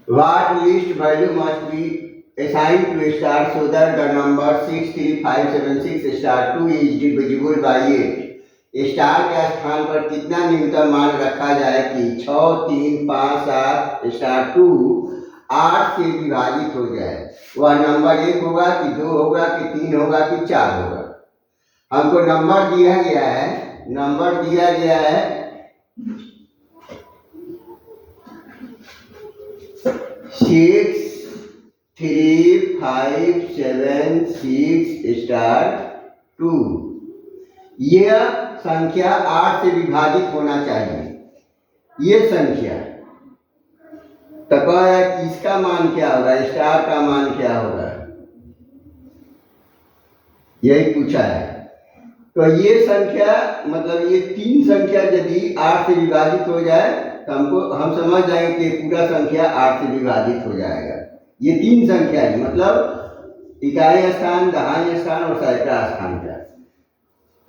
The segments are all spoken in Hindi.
What list value must be assigned to star so that the number 63576 star 2 is divisible by 8? Star के स्थान पर कितना न्यूनतम मान रखा जाए कि 6, 3, 5, 7 स्टार 2 8 से विभाजित हो जाए? वह नंबर 1 होगा कि 2 होगा कि 3 होगा कि 4 होगा? हमको नंबर दिया गया है 6, 3, 5, 7, 6 स्टार 2। यह संख्या 8 से विभाजित होना चाहिए। ये संख्या तो इसका मान क्या होगा, स्टार का मान क्या होगा, यही पूछा है। तो ये संख्या मतलब ये 3 संख्या यदि 8 से विभाजित हो जाए तो हम समझ जाएंगे कि पूरा संख्या 8 से विभाजित हो जाएगा। ये 3 संख्या है मतलब इकाई स्थान, दहाई स्थान और सैकड़ा स्थान का।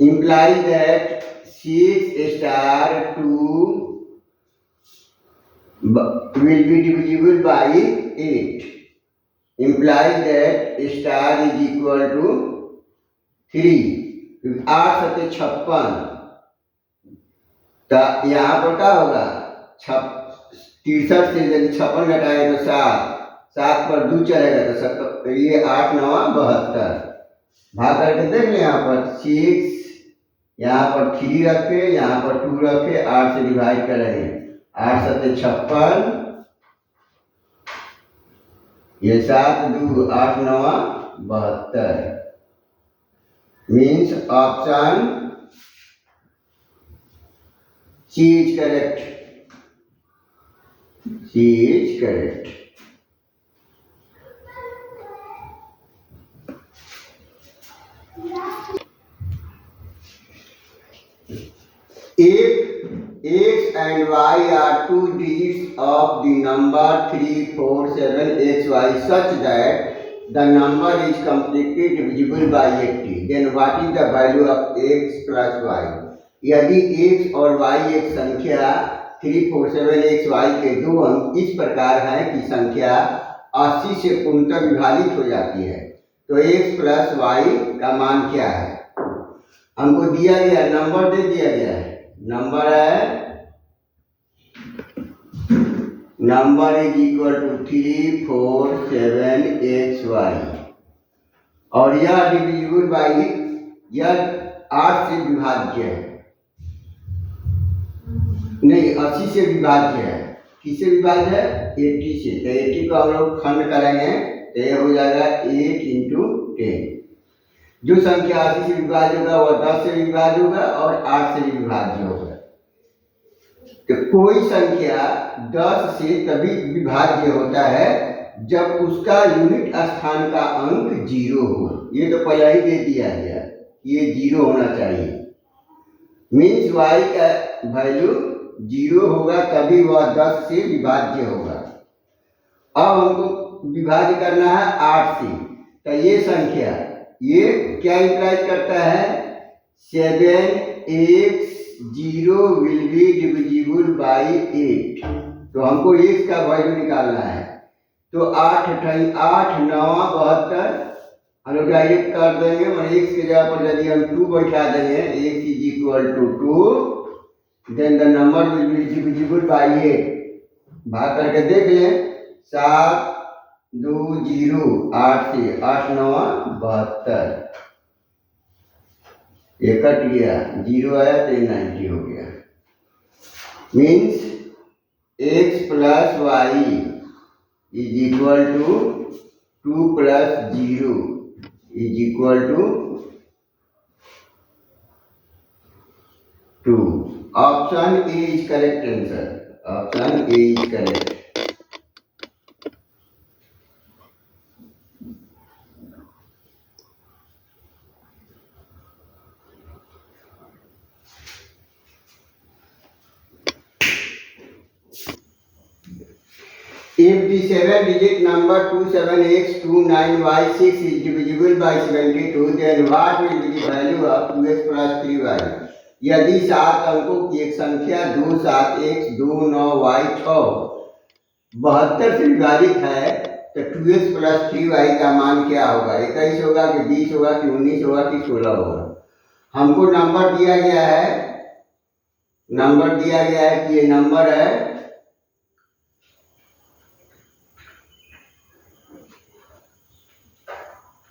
Imply that 6 star 2 will be divisible by 8. Imply that star is equal to 3. 8 7 56। तो यहाँ पर क्या होगा, 63 से यदि 56 घटाएगा तो 7 पर 2 चलेगा तो ये 8 9 72। भाग करके देख लें, यहाँ पर 6, यहाँ पर 3 रखे, यहाँ पर 2 रखे, 8 से डिवाइड करेंगे, 8 7 56, ये 7 2 8 9 72। Means option C is correct. C is correct. If x and y are 2 digits of the number 3, 4, 7, xy such that the number is completely divisible by 80, then what is the value of x plus y? यदि x और y एक संख्या 3, 4, 7, xy के दो अंक इस प्रकार हैं कि संख्या 80 से पूर्णतः विभाजित हो जाती है, तो x प्लस y का मान क्या है? हमको दिया गया नंबर दे दिया गया है, number is equal to 3, 4, 7 xy और यह डिविजिबल बाई, यह 8 से विभाज्य है, नहीं 80 से विभाज्य है। किससे विभाज्य है? 80 से। तो 80 को हम लोग खंड करेंगे तो यह हो जाएगा 8 × 10। जो संख्या 80 से विभाज्य होगा वह 10 से विभाज्य होगा और 8 से विभाज्य होगा। तो कोई संख्या 10 से तभी विभाज्य होता है जब उसका यूनिट स्थान का अंक 0 हो। ये तो पहले ही दे दिया गया, ये 0 होना चाहिए। मीन्स y का वैल्यू 0 होगा तभी वह 10 से विभाज्य होगा। अब हमको विभाज्य करना है 8 से, तो ये संख्या ये क्या इंप्लाइज करता है? 7x 0 will be divisible by 8। तो हमको x का वैल्यू निकालना है, तो 8 9 72 हम लोग डायरेक्ट कर देंगे। मैंने x के जगह पर यदि हम 2 बैठा देंगे, x is equal to 2, then the number will be divisible by 8। भाग करके देख लें, 7 2 0 8 से 8 9 72, ये कट गया, 0 आया तो 90 हो गया। Means x plus y is equal to 2 plus 0 is equal to 2। Option A is correct answer, option A is correct. If the 7-digit number 27x29y6 is divisible by 72, then what will be the value of 2x plus 3y? यदि 7 अंकों की एक संख्या 2 7 x 2 9 y 6 72 से विभाजित है तो 2x प्लस 3y का मान क्या होगा? 21 होगा कि 20 होगा कि 19 होगा कि 16 होगा? हमको नंबर दिया गया है कि ये नंबर है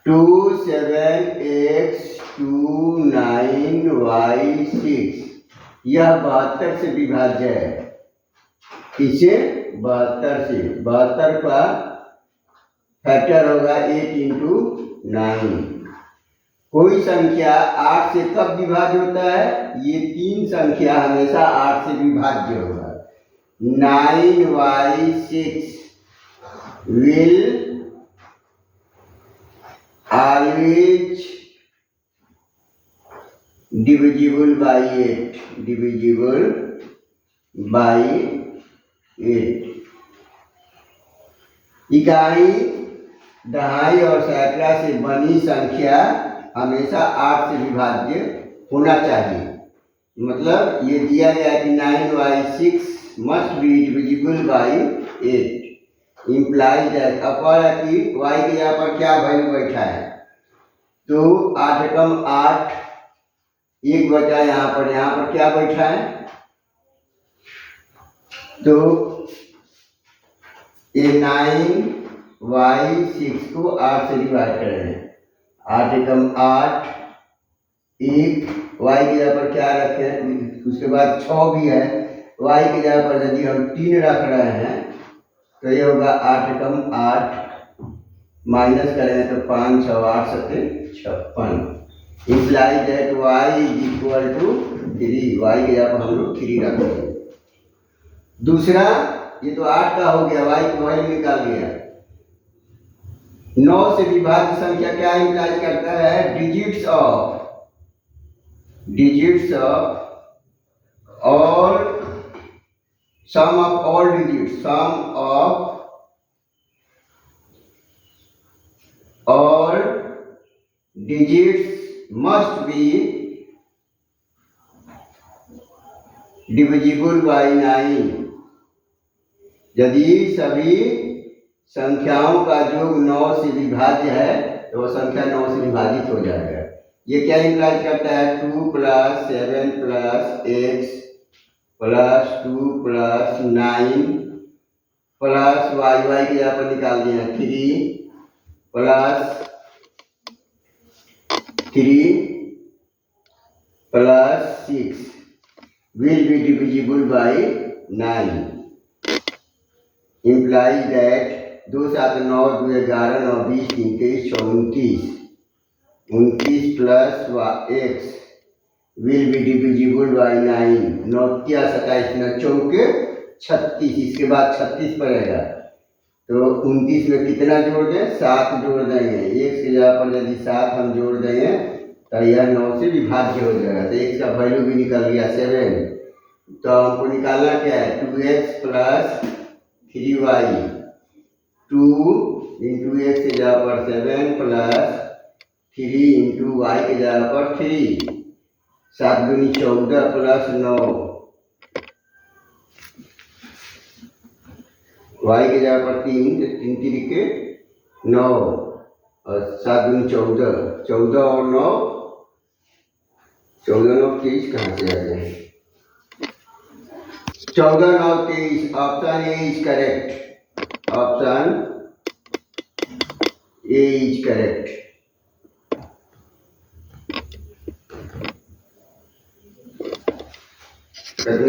27x29y6। यह 72 से विभाज्य है। इसे 72 से, 72 का फैक्टर होगा 8 इंटू 9। कोई संख्या 8 से कब विभाज्य होता है? ये तीन संख्या हमेशा 8 से विभाज्य होगा। 9y6 will always divisible by 8, divisible by 8। इकाई, दहाई और सैकड़ा से बनी संख्या हमेशा 8 से विभाज्य होना चाहिए। मतलब ये दिया गया है कि 9y6 must be divisible by 8 implies that अपर कि y के यहाँ पर क्या वैल्यू बैठा है? तो 8 कम 8, 1 बचा यहाँ पर क्या बैठा है? तो ये 9y6 को 8 से डिवाइड करेंगे। 8 कम 8, 1 y की जगह पर क्या रखें? उसके बाद 6 भी है। y की जगह पर यदि हम 3 रख रहे हैं तो ये होगा 8 कम 8, माइनस करेंगे तो 5 6 8 7 56। Imply that y is equal to 3। y की जगह पर हम लोग 3 रखेंगे। दूसरा, ये तो 8 का हो गया, y की वैल्यू निकाल दिया। 9 से विभाज्य संख्या क्या इम्प्लाई करता है? Digits of all, sum of all digits, sum of all digits must be divisible by 9। यदि सभी संख्याओं का योग 9 से विभाज्य है तो वह संख्या 9 से विभाजित हो जाएगा। ये क्या इम्प्लाई करता है? 2 + 7 + x + 2 + 9 प्लस y के यहाँ पर निकाल दिया 3 + 6 will be divisible by 9 implies that 2 7 9 2 11 9 20 3 23 29 plus x will be divisible by 9। 9 क्या 27 9 चौके 36, इसके बाद 36 पड़ेगा तो 29 में कितना जोड़ दें? 7 जोड़ देंगे। एक से जगह पर यदि 7 हम जोड़ देंगे तो यह 9 से विभाज्य हो जाएगा। तो x का वैल्यू भी निकल गया 7। तो हमको निकालना क्या है? 2x + 3y, 2 इंटू x की जगह पर 7 + 3 इंटू y की जगह पर 3, 7 दूनी 14 + 9, y की जगह पर 3 तो 3 3 के 9 और 7 दूनी 14, 14 और 9 14 9 23 कहाँ से आ गए? 14 9 23। Option A is correct. Option A is correct.